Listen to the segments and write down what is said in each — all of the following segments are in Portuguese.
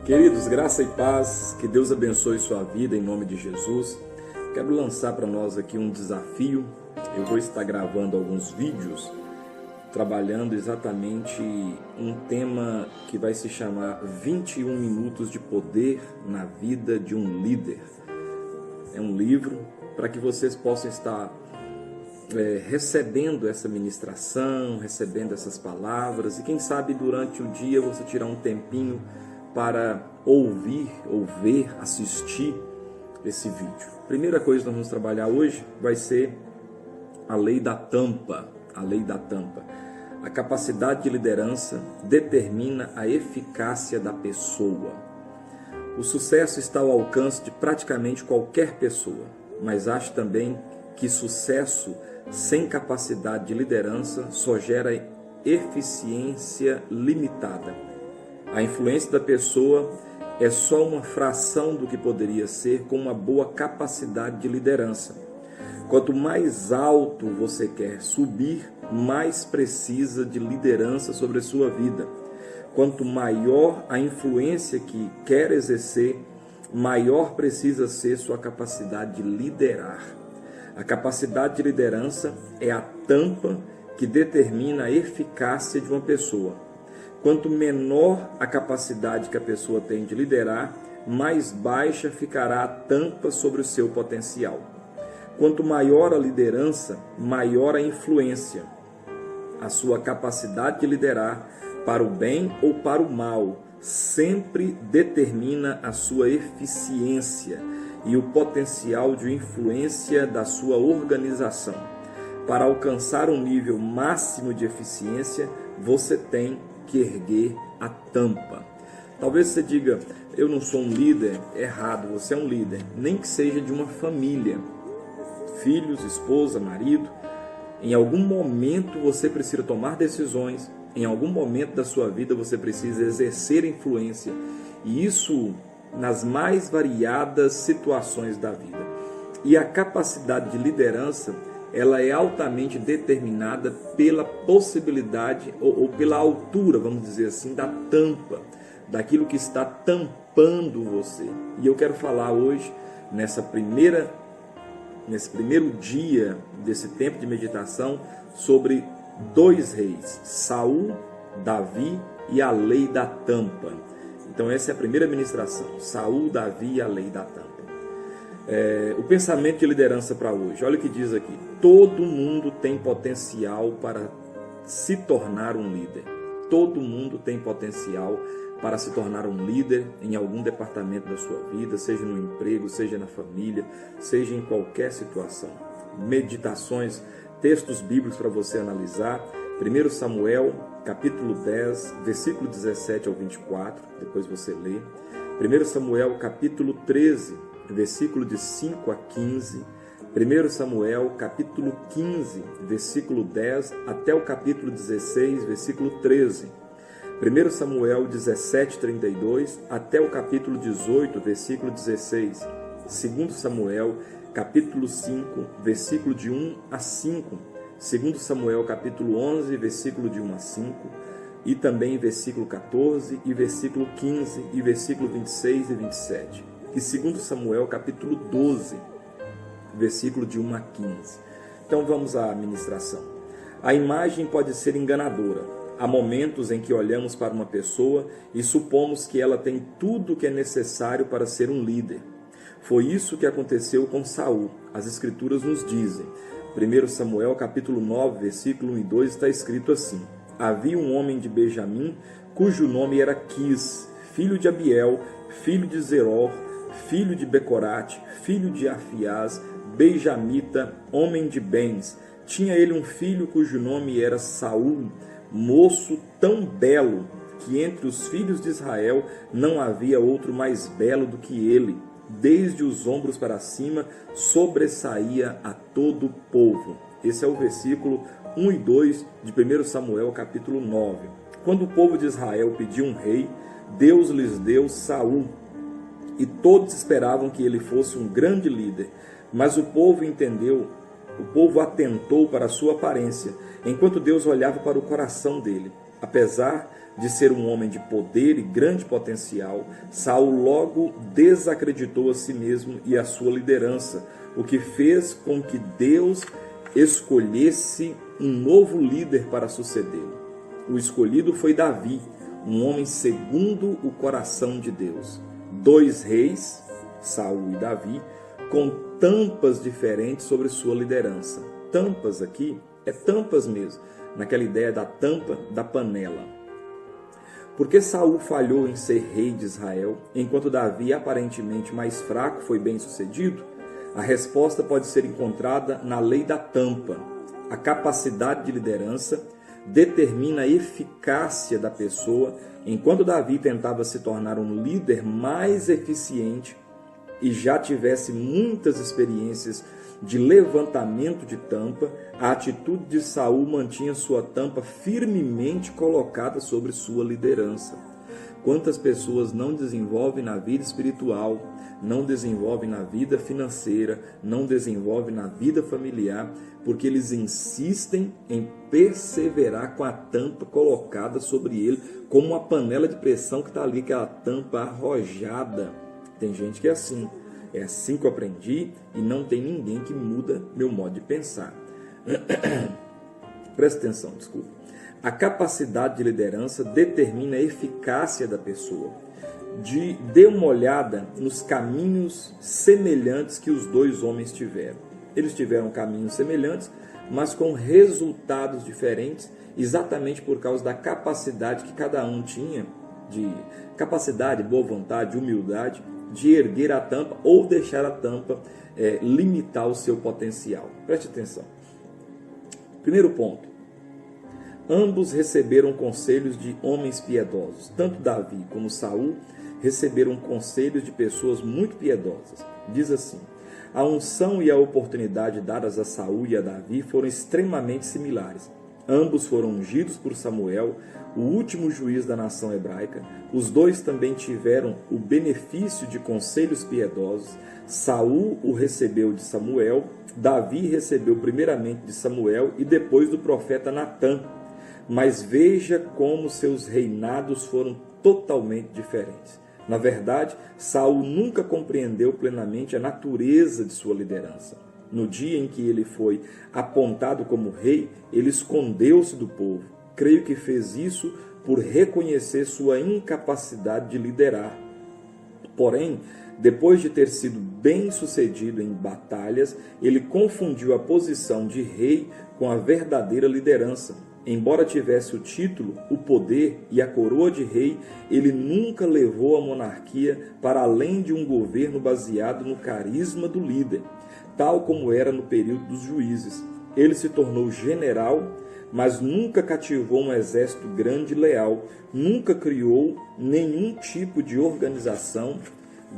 Queridos, graça e paz, que Deus abençoe sua vida em nome de Jesus. Quero lançar para nós aqui um desafio. Eu vou estar gravando alguns vídeos, trabalhando exatamente um tema que vai se chamar 21 minutos de poder na vida de um líder. É um livro para que vocês possam estar recebendo essa ministração, recebendo essas palavras e quem sabe durante o dia você tirar um tempinho para ouvir, ou ver, assistir esse vídeo. Primeira coisa que nós vamos trabalhar hoje vai ser a lei da tampa. A lei da tampa. A capacidade de liderança determina a eficácia da pessoa. O sucesso está ao alcance de praticamente qualquer pessoa, mas acho também que sucesso sem capacidade de liderança só gera eficiência limitada. A influência da pessoa é só uma fração do que poderia ser com uma boa capacidade de liderança. Quanto mais alto você quer subir, mais precisa de liderança sobre a sua vida. Quanto maior a influência que quer exercer, maior precisa ser sua capacidade de liderar. A capacidade de liderança é a tampa que determina a eficácia de uma pessoa. Quanto menor a capacidade que a pessoa tem de liderar, mais baixa ficará a tampa sobre o seu potencial. Quanto maior a liderança, maior a influência. A sua capacidade de liderar, para o bem ou para o mal, sempre determina a sua eficiência e o potencial de influência da sua organização. Para alcançar um nível máximo de eficiência, você tem que erguer a tampa. Talvez você diga, eu não sou um líder. Errado, você é um líder, nem que seja de uma família, filhos, esposa, marido. Em algum momento você precisa tomar decisões, em algum momento da sua vida você precisa exercer influência, e isso nas mais variadas situações da vida. E a capacidade de liderança, ela é altamente determinada pela possibilidade ou pela altura, vamos dizer assim, da tampa, daquilo que está tampando você. E eu quero falar hoje, nesse primeiro dia desse tempo de meditação, sobre dois reis, Saul, Davi e a lei da tampa. Então essa é a primeira ministração, Saul, Davi e a lei da tampa. O pensamento de liderança para hoje, olha o que diz aqui: todo mundo tem potencial para se tornar um líder. Todo mundo tem potencial para se tornar um líder em algum departamento da sua vida, seja no emprego, seja na família, seja em qualquer situação. Meditações, textos bíblicos para você analisar. 1 Samuel, capítulo 10, versículo 17 ao 24, depois você lê. 1 Samuel, capítulo 13, versículo de 5 a 15, 1 Samuel, capítulo 15, versículo 10, até o capítulo 16, versículo 13, 1 Samuel 17, 32, até o capítulo 18, versículo 16, 2 Samuel, capítulo 5, versículo de 1 a 5, 2 Samuel, capítulo 11, versículo de 1 a 5, e também versículo 14, e versículo 15, e versículo 26 e 27. E 2 Samuel, capítulo 12, versículo de 1 a 15. Então vamos à ministração. A imagem pode ser enganadora. Há momentos em que olhamos para uma pessoa e supomos que ela tem tudo o que é necessário para ser um líder. Foi isso que aconteceu com Saul. As escrituras nos dizem. 1 Samuel, capítulo 9, versículo 1 e 2, está escrito assim: havia um homem de Benjamim, cujo nome era Quis, filho de Abiel, filho de Zeror, filho de Becorate, filho de Afiás, benjamita, homem de bens. Tinha ele um filho cujo nome era Saul, moço tão belo que entre os filhos de Israel não havia outro mais belo do que ele. Desde os ombros para cima sobressaía a todo o povo. Esse é o versículo 1 e 2 de 1 Samuel, capítulo 9. Quando o povo de Israel pediu um rei, Deus lhes deu Saul, e todos esperavam que ele fosse um grande líder. Mas o povo atentou para a sua aparência, enquanto Deus olhava para o coração dele. Apesar de ser um homem de poder e grande potencial, Saul logo desacreditou a si mesmo e a sua liderança, o que fez com que Deus escolhesse um novo líder para sucedê-lo. O escolhido foi Davi, um homem segundo o coração de Deus. 2 reis, Saul e Davi, com tampas diferentes sobre sua liderança. Tampas aqui é tampas mesmo, naquela ideia da tampa da panela. Porque Saul falhou em ser rei de Israel, enquanto Davi, aparentemente mais fraco, foi bem sucedido? A resposta pode ser encontrada na lei da tampa. A capacidade de liderança determina a eficácia da pessoa, enquanto Davi tentava se tornar um líder mais eficiente e já tivesse muitas experiências de levantamento de tampa, a atitude de Saul mantinha sua tampa firmemente colocada sobre sua liderança. Quantas pessoas não desenvolvem na vida espiritual, não desenvolvem na vida financeira, não desenvolvem na vida familiar, porque eles insistem em perseverar com a tampa colocada sobre ele, como uma panela de pressão que está ali, aquela tampa arrojada. Tem gente que é assim. É assim que eu aprendi e não tem ninguém que muda meu modo de pensar. Presta atenção, desculpa. A capacidade de liderança determina a eficácia da pessoa. Dê uma olhada nos caminhos semelhantes que os 2 homens tiveram. Eles tiveram caminhos semelhantes, mas com resultados diferentes, exatamente por causa da capacidade que cada um tinha, de capacidade, boa vontade, humildade, de erguer a tampa ou deixar a tampa limitar o seu potencial. Preste atenção. Primeiro ponto. Ambos receberam conselhos de homens piedosos. Tanto Davi como Saul receberam conselhos de pessoas muito piedosas. Diz assim: a unção e a oportunidade dadas a Saul e a Davi foram extremamente similares. Ambos foram ungidos por Samuel, o último juiz da nação hebraica. Os 2 também tiveram o benefício de conselhos piedosos. Saul o recebeu de Samuel, Davi recebeu primeiramente de Samuel e depois do profeta Natã. Mas veja como seus reinados foram totalmente diferentes. Na verdade, Saul nunca compreendeu plenamente a natureza de sua liderança. No dia em que ele foi apontado como rei, ele escondeu-se do povo. Creio que fez isso por reconhecer sua incapacidade de liderar. Porém, depois de ter sido bem sucedido em batalhas, ele confundiu a posição de rei com a verdadeira liderança. Embora tivesse o título, o poder e a coroa de rei, ele nunca levou a monarquia para além de um governo baseado no carisma do líder, tal como era no período dos juízes. Ele se tornou general, mas nunca cativou um exército grande e leal, nunca criou nenhum tipo de organização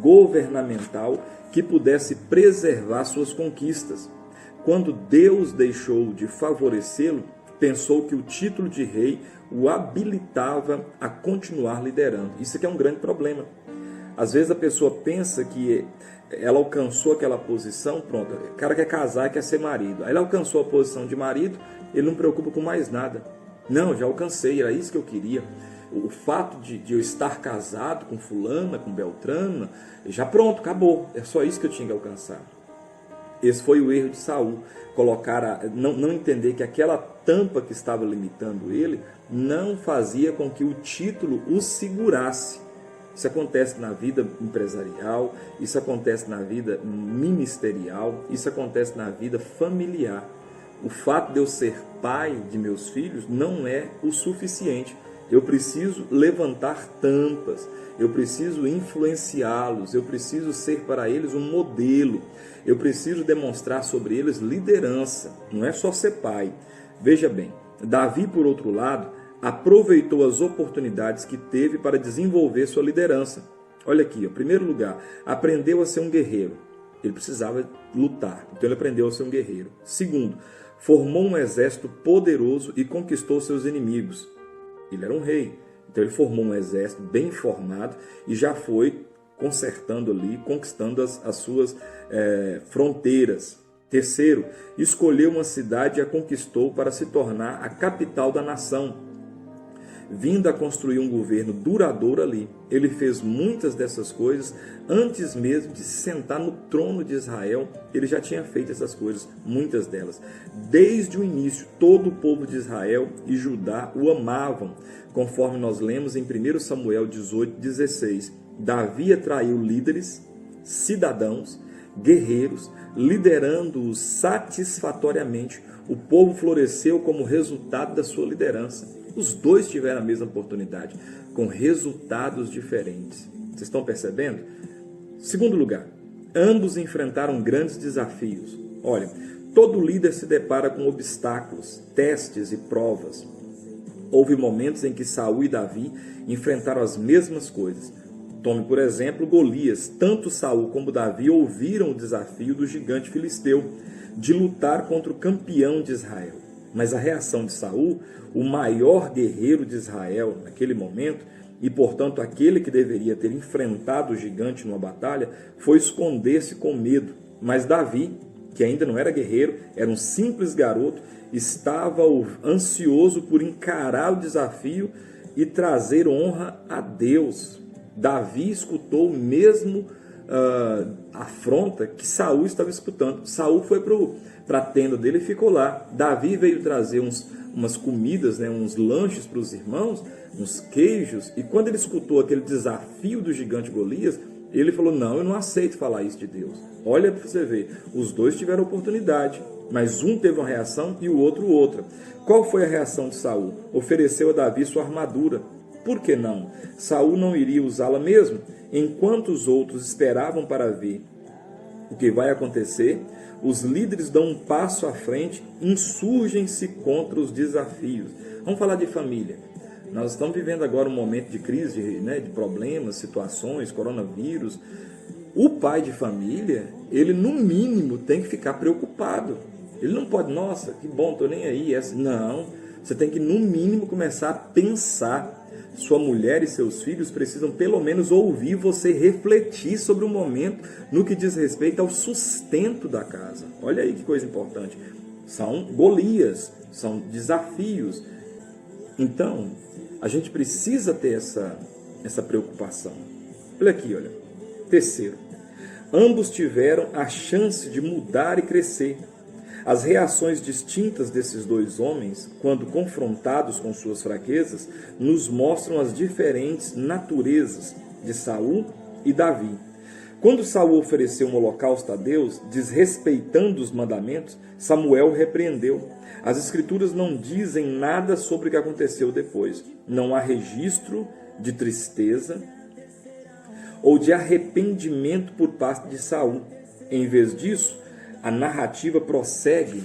governamental que pudesse preservar suas conquistas. Quando Deus deixou de favorecê-lo, pensou que o título de rei o habilitava a continuar liderando. Isso aqui é um grande problema. Às vezes a pessoa pensa que ela alcançou aquela posição, pronto, o cara quer casar, quer ser marido. Aí ele alcançou a posição de marido, ele não preocupa com mais nada. Não, já alcancei, era isso que eu queria. O fato de eu estar casado com fulana, com Beltrana, já pronto, acabou. É só isso que eu tinha que alcançar. Esse foi o erro de Saul, não entender que aquela tampa que estava limitando ele não fazia com que o título o segurasse. Isso acontece na vida empresarial, isso acontece na vida ministerial, isso acontece na vida familiar. O fato de eu ser pai de meus filhos não é o suficiente. Eu preciso levantar tampas, eu preciso influenciá-los, eu preciso ser para eles um modelo, eu preciso demonstrar sobre eles liderança, não é só ser pai. Veja bem, Davi, por outro lado, aproveitou as oportunidades que teve para desenvolver sua liderança. Olha aqui, em primeiro lugar, aprendeu a ser um guerreiro. Ele precisava lutar, então ele aprendeu a ser um guerreiro. Segundo, formou um exército poderoso e conquistou seus inimigos. Ele era um rei, então ele formou um exército bem formado e já foi consertando ali, conquistando as suas fronteiras. Terceiro, escolheu uma cidade e a conquistou para se tornar a capital da nação. vindo a construir um governo duradouro ali. Ele fez muitas dessas coisas antes mesmo de se sentar no trono de Israel. Ele já tinha feito essas coisas, muitas delas. Desde o início, todo o povo de Israel e Judá o amavam, conforme nós lemos em 1 Samuel 18:16. Davi atraiu líderes, cidadãos, guerreiros, liderando-os satisfatoriamente. O povo floresceu como resultado da sua liderança. Os dois tiveram a mesma oportunidade, com resultados diferentes. Vocês estão percebendo? Segundo lugar, ambos enfrentaram grandes desafios. Olha, todo líder se depara com obstáculos, testes e provas. Houve momentos em que Saul e Davi enfrentaram as mesmas coisas. Tome, por exemplo, Golias. Tanto Saul como Davi ouviram o desafio do gigante filisteu de lutar contra o campeão de Israel. Mas a reação de Saul, o maior guerreiro de Israel naquele momento, e portanto aquele que deveria ter enfrentado o gigante numa batalha, foi esconder-se com medo. Mas Davi, que ainda não era guerreiro, era um simples garoto, estava ansioso por encarar o desafio e trazer honra a Deus. Davi escutou o mesmo afronta que Saul estava escutando. Saul foi para a tenda dele e ficou lá. Davi veio trazer umas comidas, né, uns lanches para os irmãos, uns queijos, e quando ele escutou aquele desafio do gigante Golias, ele falou: não, eu não aceito falar isso de Deus. Olha para você ver, os dois tiveram oportunidade, mas um teve uma reação e o outro outra. Qual foi a reação de Saul? Ofereceu a Davi sua armadura. Por que não? Saul não iria usá-la mesmo? Enquanto os outros esperavam para ver o que vai acontecer, os líderes dão um passo à frente, insurgem-se contra os desafios. Vamos falar de família. Nós estamos vivendo agora um momento de crise, né, de problemas, situações, coronavírus. O pai de família, ele no mínimo tem que ficar preocupado. Ele não pode, nossa, que bom, estou nem aí. Não, você tem que no mínimo começar a pensar. Sua mulher e seus filhos precisam pelo menos ouvir você refletir sobre o momento no que diz respeito ao sustento da casa. Olha aí que coisa importante. São Golias, são desafios. Então, a gente precisa ter essa preocupação. Olha aqui, olha. Terceiro, ambos tiveram a chance de mudar e crescer. As reações distintas desses dois homens, quando confrontados com suas fraquezas, nos mostram as diferentes naturezas de Saul e Davi. Quando Saul ofereceu um holocausto a Deus, desrespeitando os mandamentos, Samuel repreendeu. As Escrituras não dizem nada sobre o que aconteceu depois. Não há registro de tristeza ou de arrependimento por parte de Saul. Em vez disso, a narrativa prossegue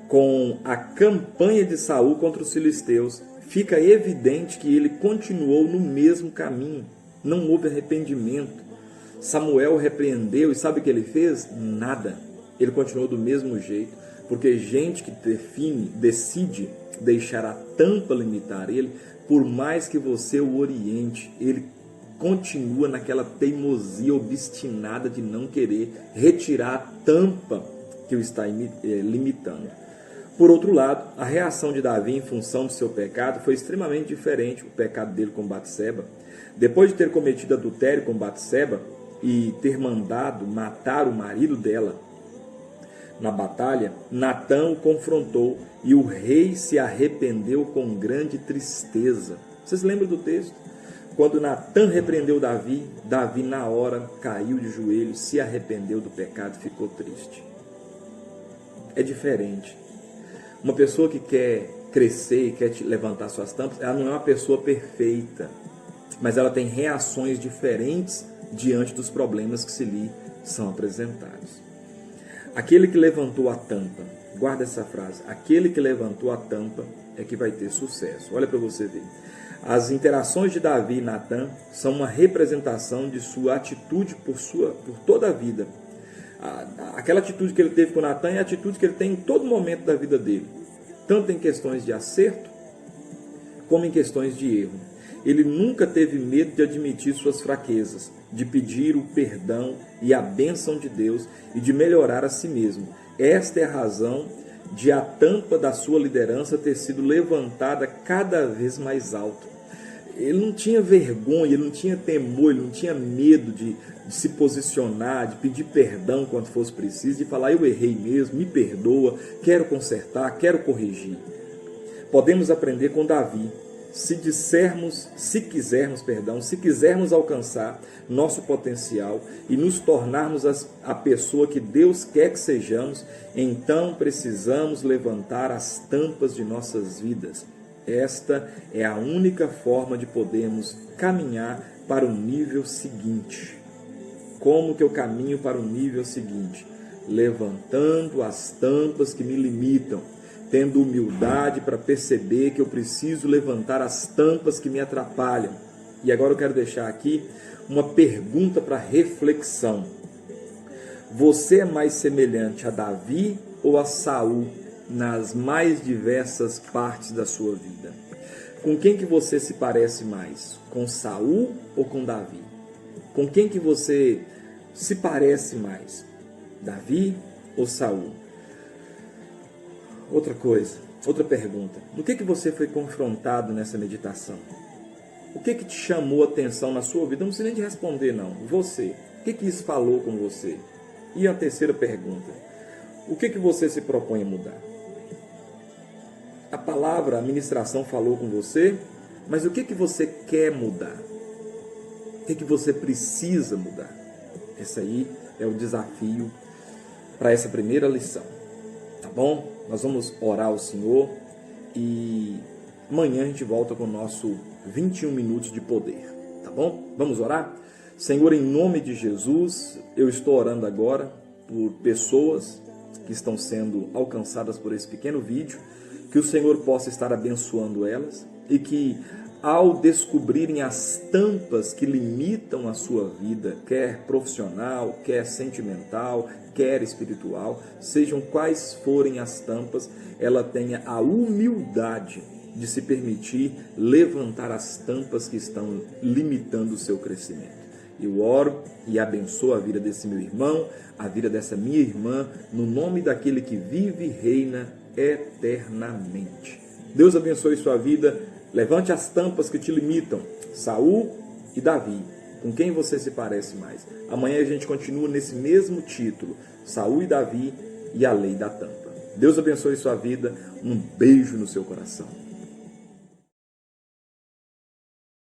com a campanha de Saul contra os filisteus. Fica evidente que ele continuou no mesmo caminho. Não houve arrependimento. Samuel repreendeu e sabe o que ele fez? Nada. Ele continuou do mesmo jeito. Porque gente que decide deixar a tampa limitar ele, por mais que você o oriente, ele continua naquela teimosia obstinada de não querer retirar a tampa que o está limitando. Por outro lado, a reação de Davi em função do seu pecado foi extremamente diferente, o pecado dele com Batseba. Depois de ter cometido adultério com Batseba e ter mandado matar o marido dela na batalha, Natã o confrontou e o rei se arrependeu com grande tristeza. Vocês lembram do texto? Quando Natã repreendeu Davi, Davi na hora caiu de joelhos, se arrependeu do pecado e ficou triste. É diferente. Uma pessoa que quer crescer e quer levantar suas tampas, ela não é uma pessoa perfeita, mas ela tem reações diferentes diante dos problemas que se lhe são apresentados. Aquele que levantou a tampa, guarda essa frase, aquele que levantou a tampa é que vai ter sucesso. Olha para você ver. As interações de Davi e Natã são uma representação de sua atitude por toda a vida. Aquela atitude que ele teve com Natã é a atitude que ele tem em todo momento da vida dele, tanto em questões de acerto como em questões de erro. Ele nunca teve medo de admitir suas fraquezas, de pedir o perdão e a bênção de Deus e de melhorar a si mesmo. Esta é a razão de a tampa da sua liderança ter sido levantada cada vez mais alto. Ele não tinha vergonha, ele não tinha temor, ele não tinha medo de se posicionar, de pedir perdão quando fosse preciso, de falar: eu errei mesmo, me perdoa, quero consertar, quero corrigir. Podemos aprender com Davi. Se quisermos alcançar nosso potencial e nos tornarmos a pessoa que Deus quer que sejamos, então precisamos levantar as tampas de nossas vidas. Esta é a única forma de podermos caminhar para o nível seguinte. Como que eu caminho para o nível seguinte? Levantando as tampas que me limitam, tendo humildade para perceber que eu preciso levantar as tampas que me atrapalham. E agora eu quero deixar aqui uma pergunta para reflexão. Você é mais semelhante a Davi ou a Saul nas mais diversas partes da sua vida? Com quem que você se parece mais? Com Saul ou com Davi? Com quem que você se parece mais? Davi ou Saul? Outra coisa, outra pergunta. No que você foi confrontado nessa meditação? O que te chamou a atenção na sua vida? Não precisa nem de responder, não. Você. O que isso falou com você? E a terceira pergunta. O que você se propõe a mudar? A palavra, a ministração falou com você, mas o que você quer mudar? O que você precisa mudar? Esse aí é o desafio para essa primeira lição. Tá bom? Nós vamos orar ao Senhor e amanhã a gente volta com o nosso 21 minutos de poder. Tá bom? Vamos orar? Senhor, em nome de Jesus, eu estou orando agora por pessoas que estão sendo alcançadas por esse pequeno vídeo, que o Senhor possa estar abençoando elas e que, ao descobrirem as tampas que limitam a sua vida, quer profissional, quer sentimental, quer espiritual, sejam quais forem as tampas, ela tenha a humildade de se permitir levantar as tampas que estão limitando o seu crescimento. Eu oro e abençoo a vida desse meu irmão, a vida dessa minha irmã, no nome daquele que vive e reina eternamente. Deus abençoe sua vida. Levante as tampas que te limitam. Saul e Davi. Com quem você se parece mais? Amanhã a gente continua nesse mesmo título. Saul e Davi e a lei da tampa. Deus abençoe sua vida. Um beijo no seu coração.